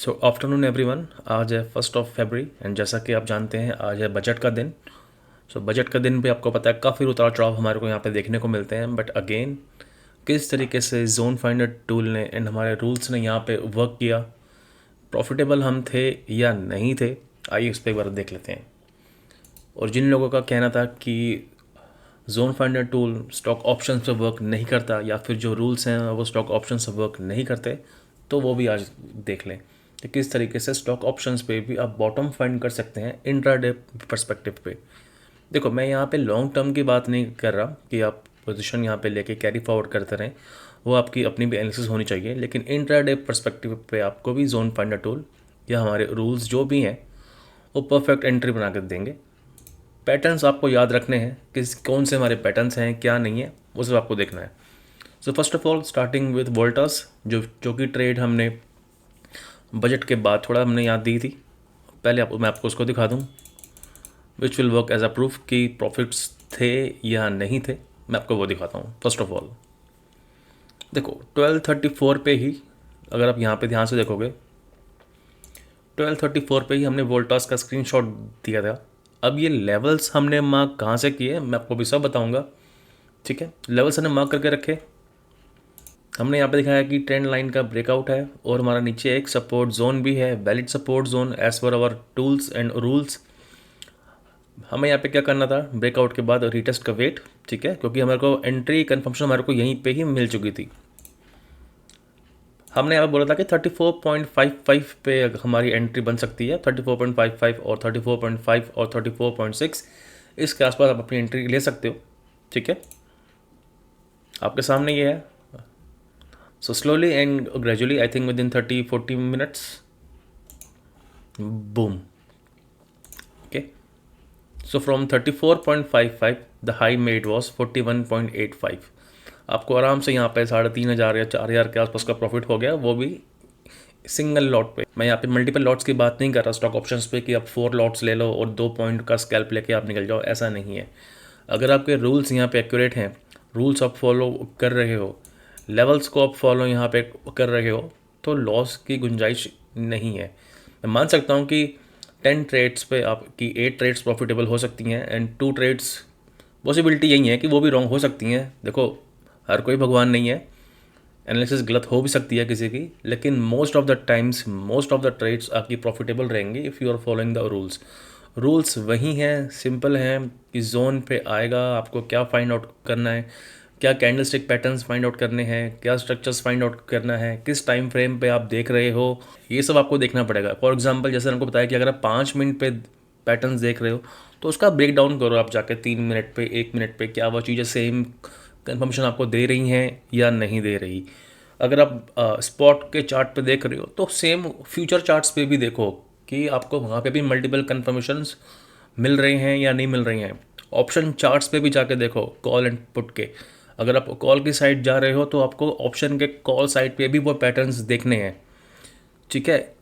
सो afternoon everyone. आज है 1 फरवरी and जैसा कि आप जानते हैं आज है बजट का दिन। बजट का दिन भी आपको पता है काफ़ी उतार चढ़ाव हमारे को यहाँ पे देखने को मिलते हैं, बट अगेन किस तरीके से जोन फाइंडर टूल ने एंड हमारे रूल्स ने यहाँ पे वर्क किया, प्रॉफिटेबल हम थे या नहीं थे, आइए इस पर एक बार देख लेते हैं। और जिन लोगों का कहना था कि zone finder tool stock option पे वर्क नहीं करता या फिर जो रूल्स हैं वो स्टॉक ऑप्शन से वर्क नहीं करते, तो वो भी आज देख लें कि किस तरीके से स्टॉक ऑप्शंस पे भी आप बॉटम फाइंड कर सकते हैं इंट्राडे पर्सपेक्टिव पे। देखो, मैं यहाँ पे लॉन्ग टर्म की बात नहीं कर रहा कि आप पोजीशन यहाँ पे लेके कैरी फॉरवर्ड करते रहें, वो आपकी अपनी भी एनालिसिस होनी चाहिए, लेकिन इंट्राडे पर्सपेक्टिव पे आपको भी जोन फाइंडर टूल या हमारे रूल्स जो भी हैं वो परफेक्ट एंट्री बना कर देंगे। पैटर्न्स आपको याद रखने हैं, किस कौन से हमारे पैटर्न्स हैं क्या नहीं है, वो सब आपको देखना है। So first of all starting with Voltas, जो कि ट्रेड हमने बजट के बाद थोड़ा हमने याद दी थी। पहले मैं आपको उसको दिखा दूँ which will work as a proof कि प्रॉफिट्स थे या नहीं थे। मैं आपको वो दिखाता हूँ। फर्स्ट ऑफ ऑल देखो 1234 पे ही, अगर आप यहाँ पे ध्यान से देखोगे 1234 पे ही हमने वोल्टास का स्क्रीनशॉट दिया था। अब ये लेवल्स हमने मार्क कहाँ से किए मैं आपको भी सब बताऊंगा, ठीक है। लेवल्स हमने मार्क करके रखे। हमने यहाँ पे दिखाया कि ट्रेंड लाइन का ब्रेकआउट है और हमारा नीचे एक सपोर्ट जोन भी है, valid support zone as per our tools and rules. हमें यहाँ पे क्या करना था, ब्रेकआउट के बाद रीटेस्ट का वेट, ठीक है, क्योंकि हमारे को एंट्री कन्फर्मेशन हमारे को यहीं पे ही मिल चुकी थी। हमने यहाँ बोला था कि 34.55 पे हमारी एंट्री बन सकती है, 34.55 और 34.5 और 34.6 इसके आसपास आप अपनी एंट्री ले सकते हो, ठीक है। आपके सामने ये है। So slowly and gradually, I think with in 30-40 minutes, boom, okay. So from 34.55 the high made was 41.85। आपको आराम से यहाँ पे 3,500 या 4,000 के आसपास का प्रॉफिट हो गया, वो भी सिंगल लॉट पे। मैं यहाँ पे मल्टीपल लॉट्स की बात नहीं कर रहा स्टॉक ऑप्शंस पे कि आप 4 लॉट्स ले लो और 2 पॉइंट का स्कैल्प लेके आप निकल जाओ, ऐसा नहीं है। अगर आपके रूल्स यहाँ पे एक्यूरेट हैं, रूल्स आप फॉलो कर रहे हो, लेवल्स को आप फॉलो यहाँ पे कर रहे हो, तो लॉस की गुंजाइश नहीं है। मैं मान सकता हूँ कि 10 ट्रेड्स पे आपकी 8 ट्रेड्स प्रॉफिटेबल हो सकती हैं एंड 2 ट्रेड्स पॉसिबिलिटी यही है कि वो भी रॉन्ग हो सकती हैं। देखो, हर कोई भगवान नहीं है, एनालिसिस गलत हो भी सकती है किसी की, लेकिन most of the times most of the trades आपकी प्रॉफिटेबल रहेंगी if you are following the rules. Rules वही हैं, सिंपल हैं कि जोन पे आएगा, आपको क्या फाइंड आउट करना है, क्या कैंडलस्टिक पैटर्न्स फाइंड आउट करने हैं, क्या स्ट्रक्चर्स फाइंड आउट करना है, किस टाइम फ्रेम पे आप देख रहे हो, ये सब आपको देखना पड़ेगा। फॉर एग्जांपल जैसे हमको बताया कि अगर आप 5 मिनट पे पैटर्न्स देख रहे हो तो उसका ब्रेक डाउन करो आप जाके 3 मिनट पे, 1 मिनट पे, क्या वो चीज़ें सेम कंफर्मेशन आपको दे रही हैं या नहीं दे रही। अगर आप स्पॉट के चार्ट पे देख रहे हो तो सेम फ्यूचर चार्ट्स पे भी देखो कि आपको वहाँ पे भी मल्टीपल कंफर्मेशंस मिल रहे हैं या नहीं मिल रही हैं। ऑप्शन चार्ट्स पे भी जाके देखो कॉल एंड पुट के। अगर आप कॉल की साइड जा रहे हो तो आपको ऑप्शन के कॉल साइड पे भी वो पैटर्न्स देखने हैं, ठीक है।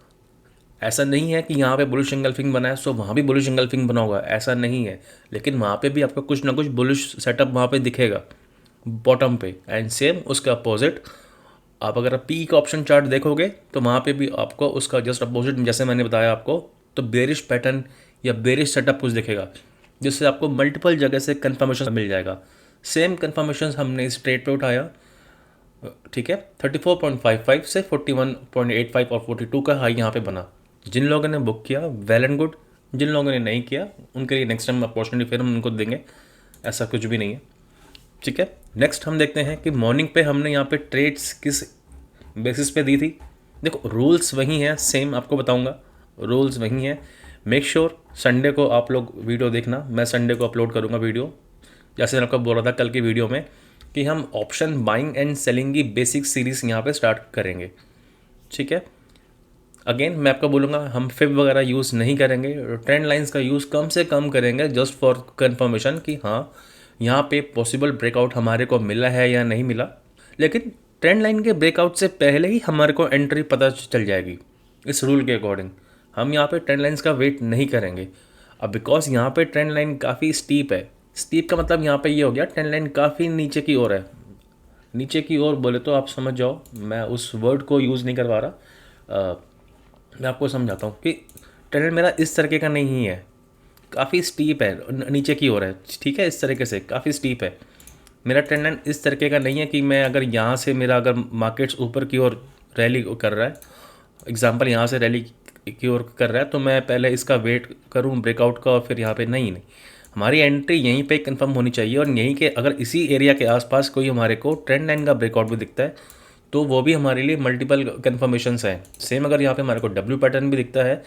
ऐसा नहीं है कि यहाँ पे बुलिश एंगल्फिंग बना है सो वहाँ भी बुलिश एंगल्फिंग बना होगा, ऐसा नहीं है, लेकिन वहाँ पे भी आपको कुछ ना कुछ बुलिश सेटअप वहाँ पे दिखेगा बॉटम पे। एंड सेम उसका अपोजिट, आप अगर पी का ऑप्शन चार्ट देखोगे तो वहाँ पे भी आपको उसका जस्ट अपोजिट, जैसे मैंने बताया आपको, तो बेरिश पैटर्न या बेरिश सेटअप कुछ दिखेगा, जिससे आपको मल्टीपल जगह से कंफर्मेशन मिल जाएगा। सेम कंफर्मेशन हमने इस ट्रेड पे उठाया, ठीक है। 34.55 से 41.85 और 42 का हाई यहाँ पे बना। जिन लोगों ने बुक किया वेल एंड गुड, जिन लोगों ने नहीं किया उनके लिए नेक्स्ट टाइम अपॉर्चुनिटी फिर हम उनको देंगे, ऐसा कुछ भी नहीं है, ठीक है। नेक्स्ट हम देखते हैं कि मॉर्निंग पे हमने यहाँ पे ट्रेड्स किस बेसिस पे दी थी। देखो रूल्स वही हैं, सेम आपको बताऊंगा, रूल्स वही हैं। मेक श्योर संडे को आप लोग वीडियो देखना, मैं संडे को अपलोड करूँगा वीडियो। जैसे मैं आपको बोल रहा था कल की वीडियो में कि हम ऑप्शन बाइंग एंड सेलिंग की बेसिक सीरीज़ यहाँ पे स्टार्ट करेंगे, ठीक है। अगेन मैं आपको बोलूँगा हम फिब वगैरह यूज़ नहीं करेंगे, ट्रेंड लाइंस का यूज़ कम से कम करेंगे जस्ट फॉर कंफर्मेशन कि हाँ यहाँ पे पॉसिबल ब्रेकआउट हमारे को मिला है या नहीं मिला। लेकिन ट्रेंड लाइन के ब्रेकआउट से पहले ही हमारे को एंट्री पता चल जाएगी इस रूल के अकॉर्डिंग। हम यहाँ पे ट्रेंड लाइंस का वेट नहीं करेंगे अब, बिकॉज यहाँ पे ट्रेंड लाइन काफ़ी स्टीप है। स्टीप का मतलब यहाँ पे ये हो गया ट्रेंड लाइन काफ़ी नीचे की ओर है। नीचे की ओर बोले तो आप समझ जाओ, मैं उस वर्ड को यूज़ नहीं करवा रहा, मैं आपको समझाता हूँ कि ट्रेंड मेरा इस तरीके का नहीं है, काफ़ी स्टीप है, नीचे की ओर है, ठीक है, इस तरीके से काफ़ी स्टीप है। मेरा ट्रेंड लाइन इस तरीके का नहीं है कि मैं अगर यहाँ से मेरा अगर मार्केट्स ऊपर की ओर रैली कर रहा है, एग्जांपल यहाँ से रैली की ओर कर रहा है, तो मैं पहले इसका वेट करूँ ब्रेकआउट का और फिर यहाँ पे नहीं। हमारी एंट्री यहीं पे कंफर्म होनी चाहिए, और यहीं के अगर इसी एरिया के आसपास कोई हमारे को ट्रेंड लाइन का ब्रेकआउट भी दिखता है तो वो भी हमारे लिए मल्टीपल कन्फर्मेशंस हैं। सेम अगर यहाँ पे हमारे को डब्ल्यू पैटर्न भी दिखता है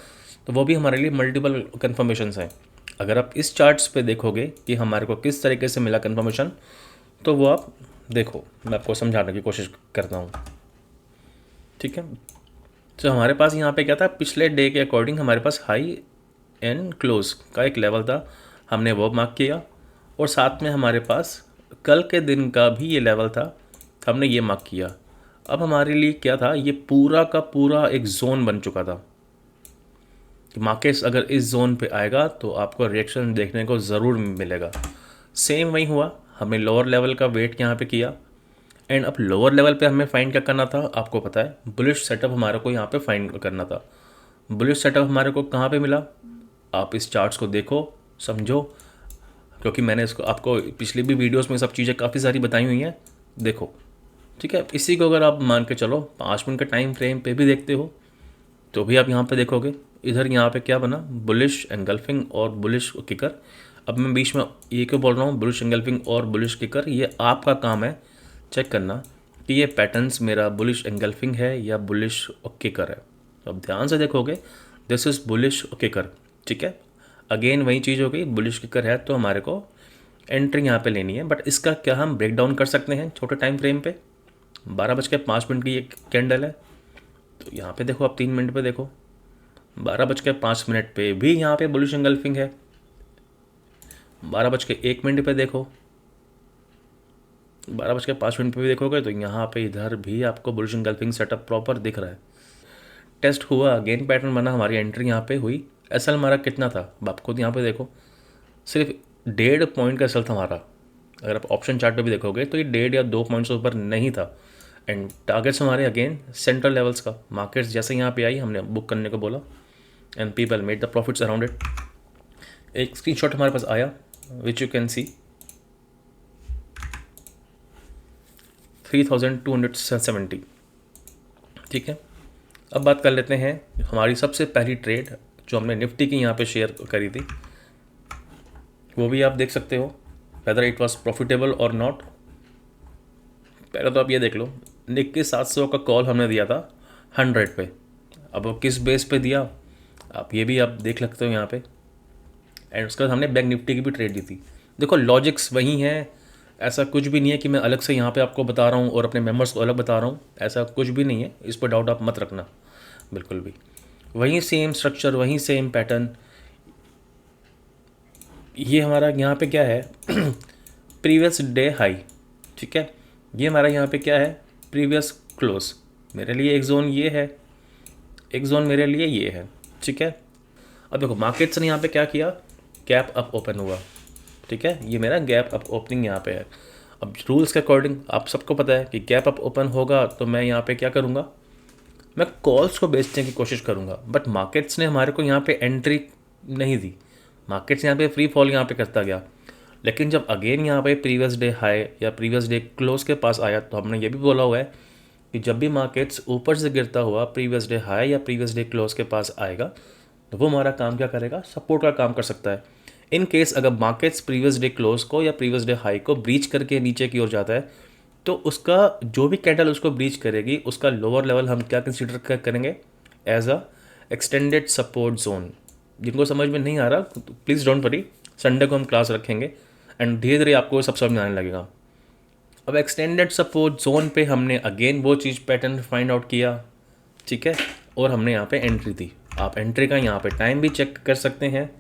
तो वो भी हमारे लिए मल्टीपल कन्फर्मेशंस हैं। अगर आप इस चार्ट्स पे देखोगे कि हमारे को किस तरीके से मिला कन्फर्मेशन, तो वो आप देखो, मैं आपको समझाने की कोशिश करता हूँ, ठीक है। तो हमारे पास यहाँ पे क्या था, पिछले डे के अकॉर्डिंग हमारे पास हाई एंड क्लोज का एक लेवल था, हमने वो मार्क किया, और साथ में हमारे पास कल के दिन का भी ये लेवल था, हमने ये मार्क किया। अब हमारे लिए क्या था, ये पूरा का पूरा एक जोन बन चुका था कि मार्केट्स अगर इस जोन पे आएगा तो आपको रिएक्शन देखने को ज़रूर मिलेगा। सेम वही हुआ, हमने लोअर लेवल का वेट यहाँ पे किया, एंड अब लोअर लेवल पे हमें फाइंड क्या करना था, आपको पता है, बुलिश सेटअप हमारे को यहाँ पे फाइंड करना था। बुलिश सेटअप हमारे को कहाँ पे मिला, आप इस चार्ट्स को देखो, समझो, क्योंकि मैंने इसको आपको पिछली भी वीडियोस में सब चीज़ें काफ़ी सारी बताई हुई हैं, देखो, ठीक है। इसी को अगर आप मान के चलो 5 मिनट के टाइम फ्रेम पे भी देखते हो तो भी आप यहाँ पे देखोगे, इधर यहाँ पे क्या बना, बुलिश एंगल्फिंग और बुलिश किकर। अब मैं बीच में ये क्यों बोल रहा हूँ बुलिश एंगल्फिंग और बुलिश किकर, ये आपका काम है चेक करना कि ये पैटर्न्स मेरा बुलिश एंगल्फिंग है या बुलिश किकर है। अब ध्यान से देखोगे, दिस इज़ बुलिश किकर, ठीक है। अगेन वही चीज़ हो गई, बुलिश किकर है तो हमारे को एंट्री यहाँ पे लेनी है, बट इसका क्या हम ब्रेक डाउन कर सकते हैं छोटे टाइम फ्रेम पे। 12:05 की एक कैंडल है, तो यहाँ पे देखो, आप 3 मिनट पे देखो, 12:05 पे भी यहाँ पे बुलिश एंगल्फिंग है। 12:01 पे देखो, 12:05 पे भी देखोगे तो यहाँ पे इधर भी आपको बुलिश एंगल्फिंग सेटअप प्रॉपर दिख रहा है। टेस्ट हुआ, गेन पैटर्न बना, हमारी एंट्री यहाँ पे हुई। एसएल हमारा कितना था, आप खुद यहाँ पे देखो, सिर्फ 1.5 पॉइंट का एसएल था हमारा। अगर आप ऑप्शन चार्ट पे भी देखोगे तो ये 1.5 या 2 पॉइंट्स से ऊपर नहीं था। एंड टारगेट्स हमारे अगेन सेंट्रल लेवल्स का, मार्केट्स जैसे यहाँ पे आई हमने बुक करने को बोला, and people made the profits around it. एक स्क्रीनशॉट हमारे पास आया विच यू कैन सी 3270, ठीक है। अब बात कर लेते हैं हमारी सबसे पहली ट्रेड जो हमने निफ्टी की यहाँ पे शेयर करी थी, वो भी आप देख सकते हो वेदर इट वाज प्रॉफिटेबल और नॉट। पहले तो आप ये देख लो, निफ्टी 700 का कॉल हमने दिया था 100 पे, अब वो किस बेस पे दिया आप ये भी आप देख सकते हो यहाँ पे, एंड उसके बाद हमने बैंक निफ्टी की भी ट्रेड दी थी। देखो लॉजिक्स वही हैं, ऐसा कुछ भी नहीं है कि मैं अलग से यहाँ पे आपको बता रहा हूँ और अपने मेंबर्स को अलग बता रहा हूँ, ऐसा कुछ भी नहीं है, इस पर डाउट आप मत रखना बिल्कुल भी। वही सेम स्ट्रक्चर, वही सेम पैटर्न। ये हमारा यहाँ पे क्या है प्रीवियस डे हाई, ठीक है। ये हमारा यहाँ पे क्या है, प्रीवियस क्लोज। मेरे लिए एक जोन ये है, एक जोन मेरे लिए ये है, ठीक है। अब देखो मार्केट्स ने यहाँ पे क्या किया, गैप अप ओपन हुआ, ठीक है। ये मेरा गैप अप ओपनिंग यहाँ पे है। अब रूल्स के अकॉर्डिंग आप सबको पता है कि गैप अप ओपन होगा तो मैं यहाँ पे क्या करूँगा, मैं कॉल्स को बेचने की कोशिश करूँगा, बट मार्केट्स ने हमारे को यहाँ पे एंट्री नहीं दी। मार्केट्स यहाँ पे फ्री फॉल यहाँ पे करता गया, लेकिन जब अगेन यहाँ पे प्रीवियस डे हाई या प्रीवियस डे क्लोज के पास आया तो हमने ये भी बोला हुआ है कि जब भी मार्केट्स ऊपर से गिरता हुआ प्रीवियस डे हाई या प्रीवियस डे क्लोज के पास आएगा तो वो हमारा काम क्या करेगा, सपोर्ट का काम कर सकता है। इन केस अगर मार्केट्स प्रीवियस डे क्लोज को या प्रीवियस डे हाई को ब्रीच करके नीचे की ओर जाता है तो उसका जो भी कैंडल उसको ब्रीच करेगी उसका लोअर लेवल हम क्या कंसीडर करेंगे, as a extended support zone. जिनको समझ में नहीं आ रहा प्लीज़ डोंट वरी, संडे को हम क्लास रखेंगे एंड धीरे धीरे आपको सब समझ आने लगेगा। अब एक्सटेंडेड सपोर्ट जोन पे हमने अगेन वो चीज़ पैटर्न फाइंड आउट किया, ठीक है, और हमने यहाँ पे एंट्री दी। आप एंट्री का यहाँ पे टाइम भी चेक कर सकते हैं,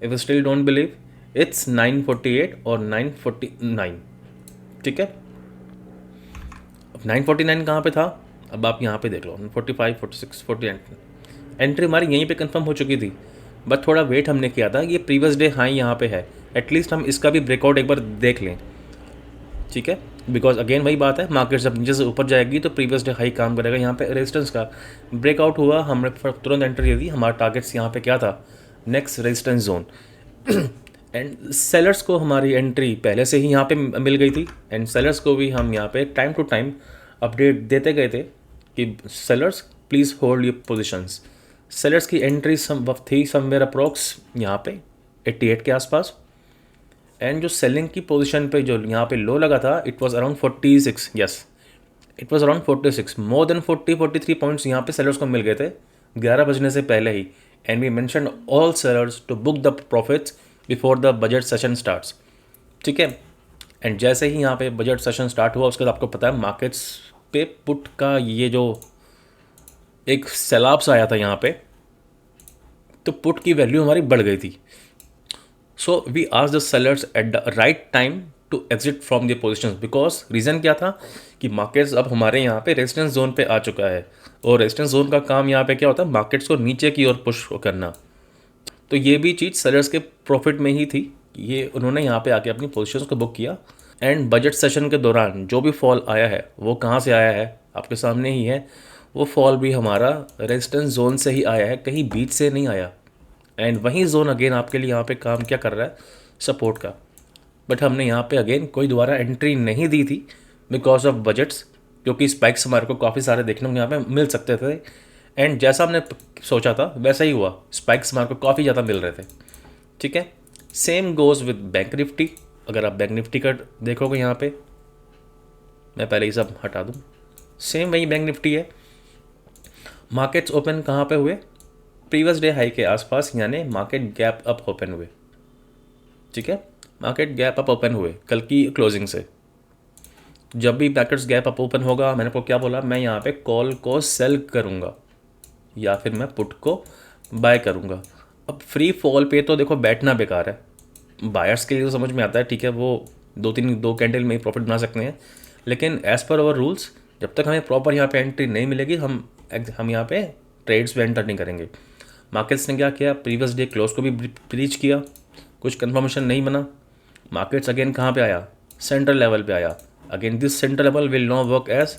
if you still don't believe, it's 9:48 और 9:49, ठीक है। अब 9:49 कहाँ पे था, अब आप यहाँ पे देख लो 45, 46, 48 एंट्री हमारी यहीं पे कंफर्म हो चुकी थी, बट थोड़ा वेट हमने किया था, ये प्रीवियस डे हाई यहाँ पे है, एटलीस्ट हम इसका भी ब्रेकआउट एक बार देख लें, ठीक है। बिकॉज अगेन वही बात है, मार्केट जब नीचे से ऊपर जाएगी तो प्रीवियस डे हाई काम करेगा। यहाँ पे रेजिस्टेंस का ब्रेकआउट हुआ, हमने तुरंत एंट्री दे दी। हमारा टारगेट्स यहाँ पे क्या था, next resistance zone. And sellers को हमारी एंट्री पहले से ही यहाँ पे मिल गई थी, एंड सेलर्स को भी हम यहाँ पे टाइम टू टाइम अपडेट देते गए थे कि sellers please hold your positions. Sellers की एंट्री थी समवेयर अप्रॉक्स यहाँ पे 88 के आसपास, एंड जो सेलिंग की पोजीशन पे जो यहाँ पे लो लगा था it was around 46, yes it was around 46, more than 43 points यहाँ पे सेलर्स को मिल गए थे 11 बजने से पहले ही। And we mention all sellers to book the profits before the budget session starts, ठीक है। एंड जैसे ही यहाँ पे बजट सेशन स्टार्ट हुआ उसके बाद आपको पता है मार्केट्स पे पुट का ये जो एक सैलाब आया था यहाँ पे, तो पुट की वैल्यू हमारी बढ़ गई थी। So we asked the sellers at the right time to exit from the positions, because reason क्या था कि मार्केट्स अब हमारे यहाँ पे रेजिस्टेंस जोन पे आ चुका है, और रेजिस्टेंस जोन का काम यहाँ पे क्या होता है, मार्केट्स को नीचे की ओर पुश करना। तो ये भी चीज़ सेलर्स के प्रॉफिट में ही थी, ये उन्होंने यहाँ पे आके अपनी पोजीशंस को बुक किया। एंड बजट सेशन के दौरान जो भी फॉल आया है वो कहाँ से आया है, आपके सामने ही है। वो फॉल भी हमारा रेजिस्टेंस जोन से ही आया है, कहीं बीच से नहीं आया। एंड वही जोन अगेन आपके लिए यहाँ पे काम क्या कर रहा है, सपोर्ट का। बट हमने यहाँ पे अगेन कोई दोबारा एंट्री नहीं दी थी बिकॉज ऑफ बजट्स, क्योंकि स्पाइक्स हमारे को काफ़ी सारे देखने को यहाँ पे मिल सकते थे। एंड जैसा हमने सोचा था वैसा ही हुआ, स्पाइक्स हमारे को काफ़ी ज़्यादा मिल रहे थे, ठीक है। Same goes with bank Nifty. अगर आप बैंक निफ्टी का देखोगे यहाँ पे, मैं पहले ही सब हटा दूँ, सेम वही बैंक निफ्टी है। मार्केट्स ओपन कहाँ पे हुए, प्रीवियस डे हाई के आसपास, यानी मार्केट गैप अप ओपन हुए, ठीक है। मार्केट गैप अप ओपन हुए कल की क्लोजिंग से। जब भी मार्केट्स गैप अप ओपन होगा, मैंने आपको क्या बोला, मैं यहाँ पे कॉल को सेल करूँगा या फिर मैं पुट को बाय करूँगा। अब फ्री फॉल पे तो देखो बैठना बेकार है, बायर्स के लिए तो समझ में आता है, ठीक है, वो दो कैंडल में ही प्रॉफिट बना सकते हैं। लेकिन एज़ पर अवर रूल्स जब तक हमें प्रॉपर यहाँ पे एंट्री नहीं मिलेगी, हम यहाँ पे ट्रेड्स में एंटर नहीं करेंगे। मार्केट्स ने क्या किया, प्रीवियस डे क्लोज को भी ब्रीच किया, कुछ कंफर्मेशन नहीं बना। मार्केट्स अगेन कहाँ पे आया, सेंट्रल लेवल पे आया। Again this central level will not work as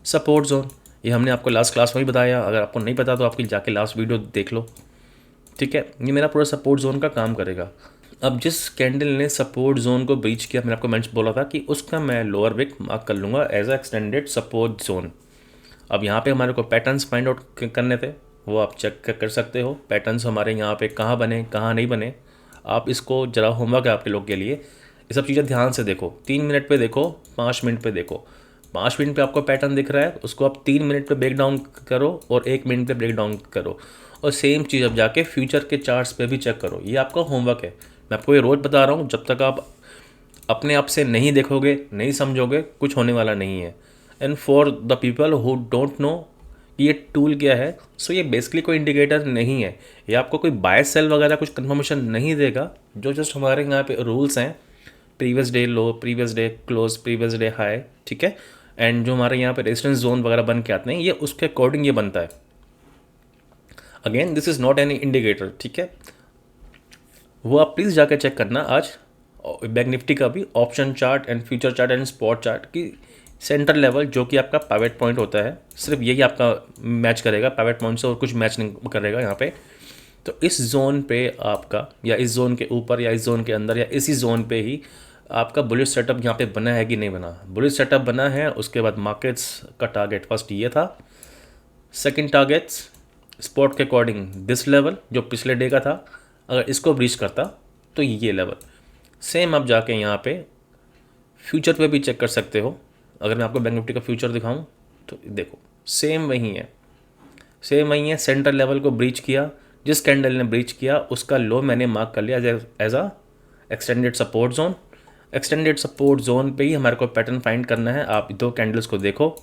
support zone, ये हमने आपको लास्ट क्लास में ही बताया। अगर आपको नहीं पता तो आपकी जाके लास्ट वीडियो देख लो, ठीक है। ये मेरा पूरा सपोर्ट जोन का काम करेगा। अब जिस कैंडल ने सपोर्ट जोन को ब्रीच किया, मैंने आपको मेंशन बोला था कि उसका मैं लोअर विक मार्क कर लूँगा as a extended support zone. अब यहाँ पे हमारे को पैटर्न्स फाइंड आउट करने थे, वो आप चेक कर सकते हो। पैटर्न्स हमारे यहाँ पे कहाँ बने कहाँ नहीं बने, आप इसको जरा होमवर्क है आपके लोग के लिए। ये सब चीज़ें ध्यान से देखो, 3 मिनट पे देखो, 5 मिनट पे देखो। 5 मिनट पे आपको पैटर्न दिख रहा है, उसको आप 3 मिनट पे ब्रेक डाउन करो और 1 मिनट पे ब्रेक डाउन करो, और सेम चीज़ अब जाके फ्यूचर के चार्ट्स पे भी चेक करो। ये आपका होमवर्क है, मैं आपको ये रोज़ बता रहा हूँ। जब तक आप अपने आप से नहीं देखोगे, नहीं समझोगे, कुछ होने वाला नहीं है। And for the people who don't know ये टूल क्या है, सो ये बेसिकली कोई इंडिकेटर नहीं है, ये आपको कोई बाय सेल वगैरह कुछ कंफर्मेशन नहीं देगा। जो जस्ट हमारे यहाँ पे रूल्स हैं, प्रीवियस डे लो, previous day close, previous day high, ठीक है। एंड जो हमारे यहाँ पे रेजिस्टेंस जोन वगैरह बन के आते हैं, ये उसके अकॉर्डिंग ये बनता है। Again this is not any indicator, ठीक है। वो आप प्लीज़ जाकर चेक करना आज बैंक निफ्टी का भी option chart and future chart and spot chart की सेंटर लेवल, जो कि आपका पाइवेट पॉइंट होता है, सिर्फ यही आपका मैच करेगा पाइवेट पॉइंट से, और कुछ मैच नहीं करेगा यहाँ पे। तो इस जोन पे आपका, या इस जोन के ऊपर या इस जोन के अंदर या इसी जोन पे ही आपका बुलिश सेटअप यहाँ पे बना है कि नहीं बना। बुलिश सेटअप बना है, उसके बाद मार्केट्स का टारगेट फर्स्ट ये था, सेकंड टारगेट्स स्पॉट के अकॉर्डिंग दिस लेवल जो पिछले डे का था, अगर इसको ब्रीच करता तो ये लेवल। सेम आप जाके यहाँ पे फ्यूचर पे भी चेक कर सकते हो। अगर मैं आपको बैंक निफ्टी का फ्यूचर दिखाऊं तो देखो सेम वही है, सेम वही है। सेंटर लेवल को ब्रीच किया, जिस कैंडल ने ब्रीच किया उसका लो मैंने मार्क कर लिया as a extended support zone. Extended support zone पे ही हमारे को पैटर्न फाइंड करना है। आप 2 कैंडल्स को देखो,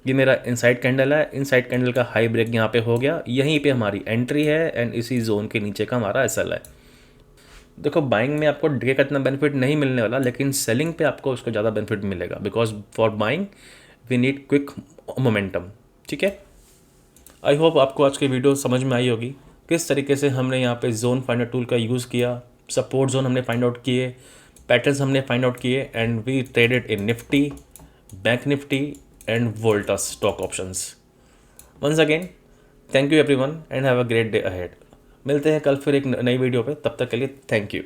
ये मेरा इनसाइड कैंडल है, इनसाइड कैंडल का हाई ब्रेक यहाँ पे हो गया, यहीं पे हमारी एंट्री है, एंड इसी जोन के नीचे का हमारा एसएल है। देखो बाइंग में आपको डे का इतना बेनिफिट नहीं मिलने वाला, लेकिन सेलिंग पे आपको उसको ज़्यादा बेनिफिट मिलेगा, because for buying we need quick momentum, ठीक है। आई होप आपको आज की वीडियो समझ में आई होगी, किस तरीके से हमने यहाँ पे जोन फाइंडर टूल का यूज़ किया, सपोर्ट जोन हमने फाइंड आउट किए, पैटर्न्स हमने फाइंड आउट किए, and we traded in Nifty, bank Nifty and Voltas stock options. Once again thank you everyone and have a great day ahead. मिलते हैं कल फिर एक नई वीडियो पे, तब तक के लिए थैंक यू।